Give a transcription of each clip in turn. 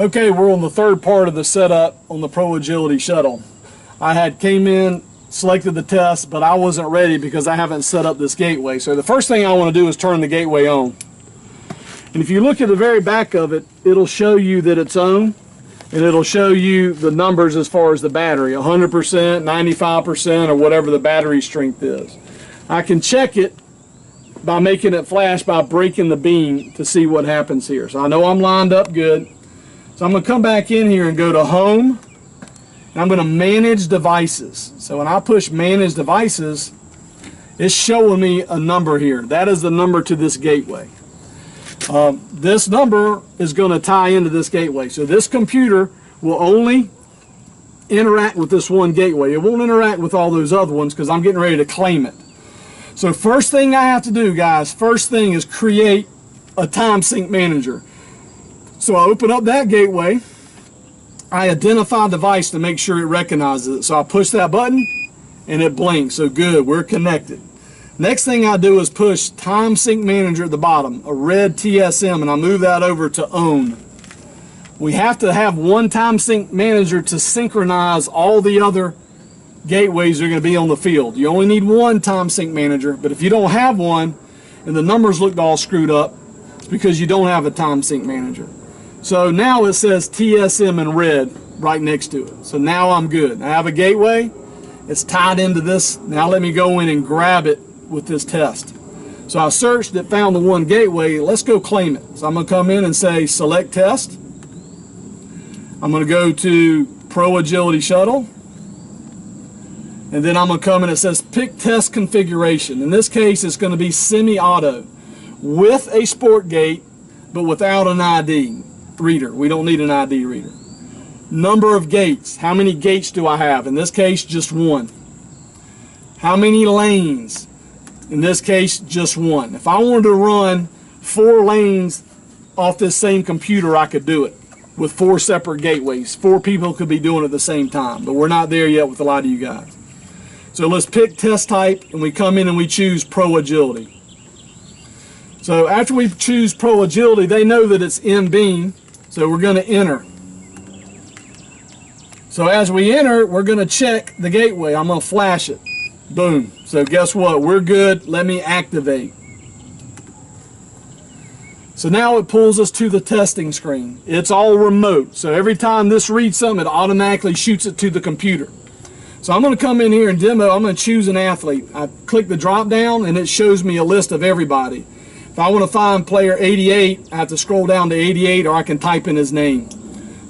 Okay, we're on the third part of the setup on the Pro Agility shuttle. I had came in, selected the test, but I wasn't ready because I haven't set up this gateway. So the first thing I want to do is turn the gateway on. And if you look at the very back of it, it'll show you that it's on, and it'll show you the numbers as far as the battery, 100%, 95%, or whatever the battery strength is. I can check it by making it flash by breaking the beam to see what happens here. So I know I'm lined up good. So I'm going to come back in here and go to Home, and I'm going to Manage Devices. So when I push Manage Devices, it's showing me a number here. That is the number to this gateway. This number is going to tie into this gateway. So this computer will only interact with this one gateway. It won't interact with all those other ones because I'm getting ready to claim it. So first thing I have to do, guys, first thing is create a time sync manager. So I open up that gateway, I identify device to make sure it recognizes it. So I push that button and it blinks. So good, we're connected. Next thing I do is push Time Sync Manager at the bottom, a red TSM, and I move that over to On. We have to have one Time Sync Manager to synchronize all the other gateways that are going to be on the field. You only need one Time Sync Manager, but if you don't have one and the numbers look all screwed up, it's because you don't have a Time Sync Manager. So now it says TSM in red right next to it. So now I'm good. I have a gateway. It's tied into this. Now let me go in and grab it with this test. So I searched it, found the one gateway. Let's go claim it. So I'm going to come in and say Select Test. I'm going to go to Pro Agility Shuttle. And then I'm going to come in, it says Pick Test Configuration. In this case, it's going to be semi-auto with a sport gate, but without an ID reader. We don't need an ID reader. Number of gates. How many gates do I have? In this case, just one. How many lanes? In this case, just one. If I wanted to run 4 lanes off this same computer, I could do it with 4 separate gateways. 4 people could be doing it at the same time, but we're not there yet with a lot of you guys. So let's pick test type, and we come in and we choose Pro Agility. So after we choose Pro Agility, they know that it's in beam, so we're going to enter. So as we enter, we're going to check the gateway. I'm going to flash it. Boom. So guess what? We're good. Let me activate. So now it pulls us to the testing screen. It's all remote. So every time this reads something, it automatically shoots it to the computer. So I'm going to come in here and demo. I'm going to choose an athlete. I click the drop down and it shows me a list of everybody. If I want to find player 88, I have to scroll down to 88, or I can type in his name.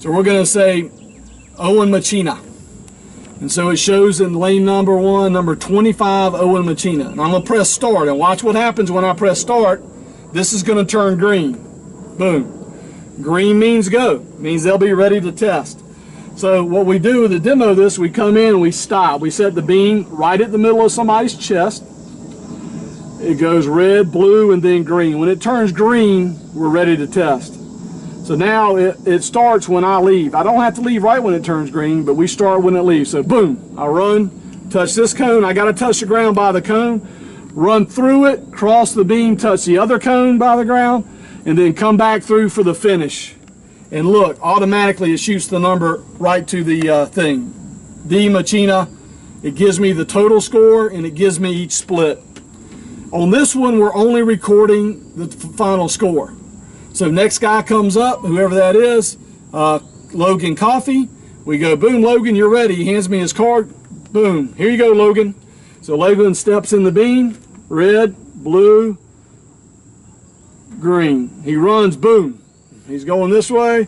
So we're going to say Owen Machina. And so it shows in lane number 1, number 25, Owen Machina. And I'm going to press start, and watch what happens when I press start. This is going to turn green. Boom. Green means go. It means they'll be ready to test. So what we do to demo this, we come in and we stop. We set the beam right at the middle of somebody's chest. It goes red, blue, and then green. When it turns green, we're ready to test. So now it starts when I leave. I don't have to leave right when it turns green, but we start when it leaves. So boom, I run, touch this cone. I got to touch the ground by the cone, run through it, cross the beam, touch the other cone by the ground, and then come back through for the finish. And look, automatically it shoots the number right to the thing. D Machina. It gives me the total score, and it gives me each split. On this one, we're only recording the final score. So next guy comes up, whoever that is, Logan Coffey. We go, boom, Logan, you're ready. He hands me his card. Boom, here you go, Logan. So Logan steps in the beam, red, blue, green. He runs, boom. He's going this way,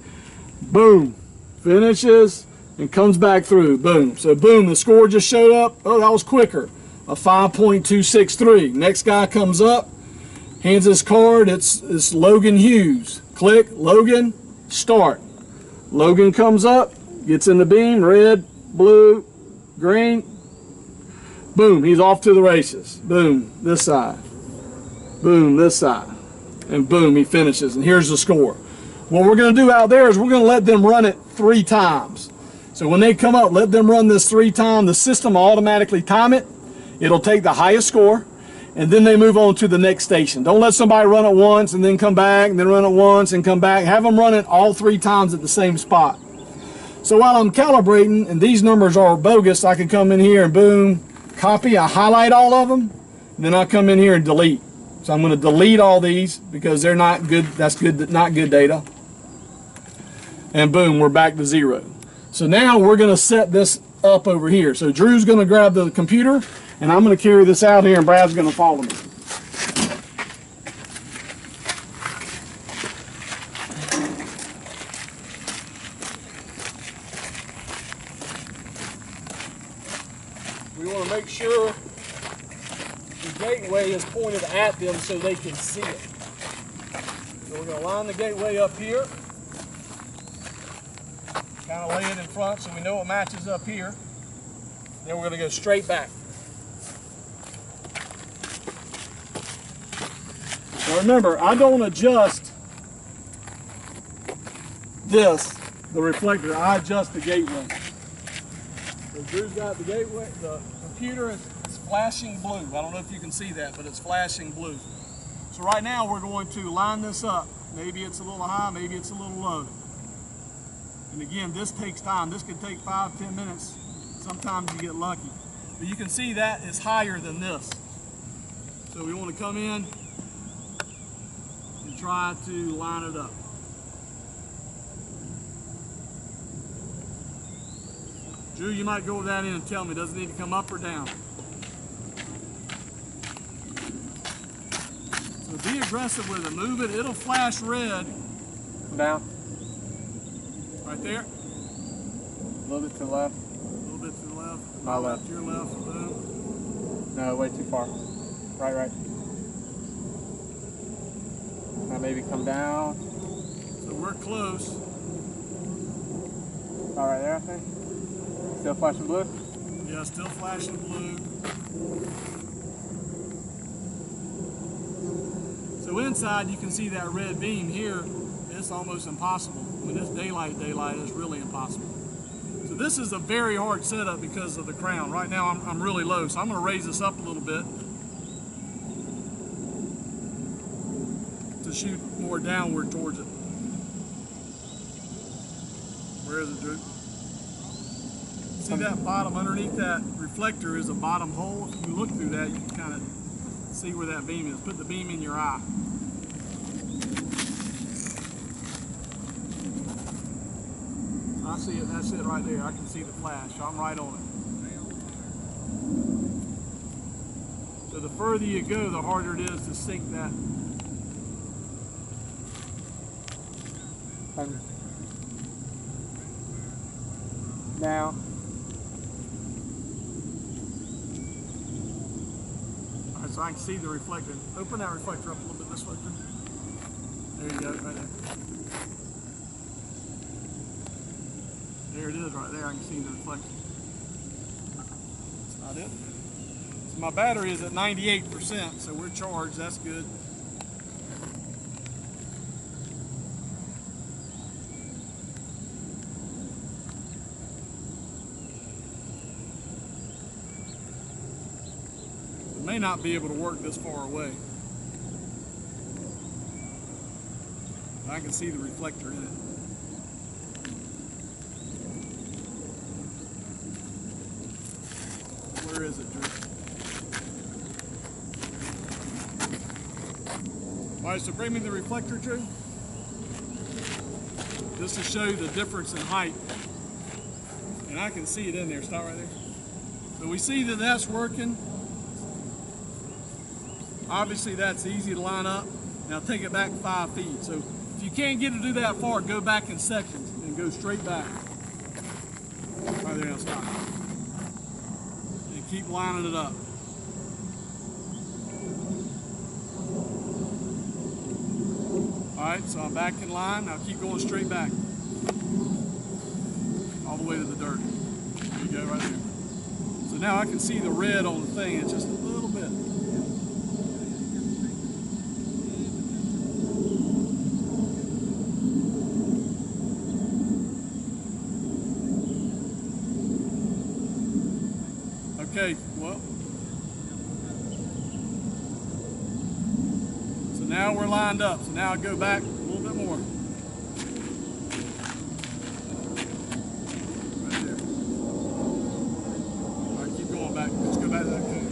boom. Finishes and comes back through, boom. So boom, the score just showed up. Oh, that was quicker. A 5.263. Next guy comes up, hands his card. It's Logan Hughes. Click, Logan, start. Logan comes up, gets in the beam, red, blue, green. Boom, he's off to the races. Boom, this side. Boom, this side. And boom, he finishes. And here's the score. What we're going to do out there is we're going to let them run it 3 times. So when they come up, let them run this 3 times. The system will automatically time it. It'll take the highest score, and then they move on to the next station. Don't let somebody run it once and then come back and then run it once and come back. Have them run it all 3 times at the same spot. So while I'm calibrating and these numbers are bogus, I can come in here and boom, copy, I highlight all of them, and then I come in here and delete. So I'm going to delete all these because they're not good. That's good, not good data. And boom, we're back to 0. So now we're going to set this up over here. So Drew's going to grab the computer and I'm going to carry this out here and Brad's going to follow me. We want to make sure the gateway is pointed at them so they can see it. So we're going to line the gateway up here. Kind of lay it in front so we know it matches up here. Then we're going to go straight back. Now remember, I don't adjust this, the reflector. I adjust the gateway. So Drew's got the gateway, the computer is flashing blue. I don't know if you can see that, but it's flashing blue. So right now we're going to line this up. Maybe it's a little high, maybe it's a little low. And again, this takes time. This could take 5-10 minutes. Sometimes you get lucky. But you can see that is higher than this. So we want to come in and try to line it up. Drew, you might go with that in and tell me, does it need to come up or down? So be aggressive with it. Move it. It'll flash red. Down. Right there. A little bit to the left. A little bit to the left. My left. Your left. Boom. No, way too far. Right. Now maybe come down. So we're close. All right there, I think. Still flashing blue? Yeah, still flashing blue. So inside you can see that red beam here. It's almost impossible. When it's daylight, it's really impossible. So this is a very hard setup because of the crown. Right now I'm really low, so I'm going to raise this up a little bit to shoot more downward towards it. Where is it, Drew? See that bottom, underneath that reflector is a bottom hole. If you look through that, you can kind of see where that beam is. Put the beam in your eye. I see it, that's it right there. I can see the flash, so I'm right on it. So the further you go, the harder it is to sink that. Now. All right, so I can see the reflector. Open that reflector up a little bit this way, Drew. There you go, right there. There it is right there, I can see the reflection. That's not it. So my battery is at 98%, so we're charged, that's good. It may not be able to work this far away. I can see the reflector in it. Where is it, Drew? All right, so bring me the reflector, Drew. Just to show you the difference in height. And I can see it in there. Stop right there. So we see that that's working. Obviously, that's easy to line up. Now take it back 5 feet. So if you can't get it to do that far, go back in sections and go straight back. Right there, now stop. Keep lining it up. Alright, so I'm back in line. Now keep going straight back. All the way to the dirt. There you go, right there. So now I can see the red on the thing. It's just a little bit. Okay, well, now we're lined up. So now I go back a little bit more. Right there. All right, keep going back. Let's go back to that cone.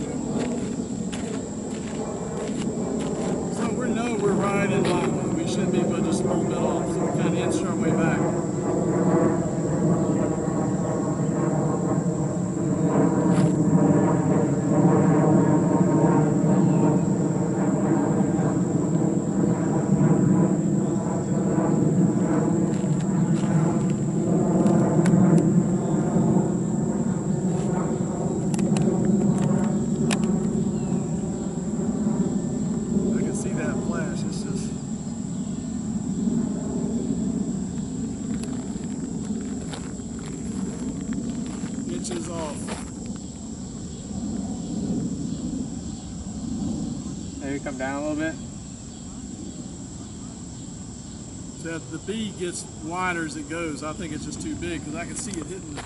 So we know we're right in line. We should be, but just a little bit off. So we kind of inch our way back. Inches off. Maybe come down a little bit. So the B gets wider as it goes. I think it's just too big because I can see it hitting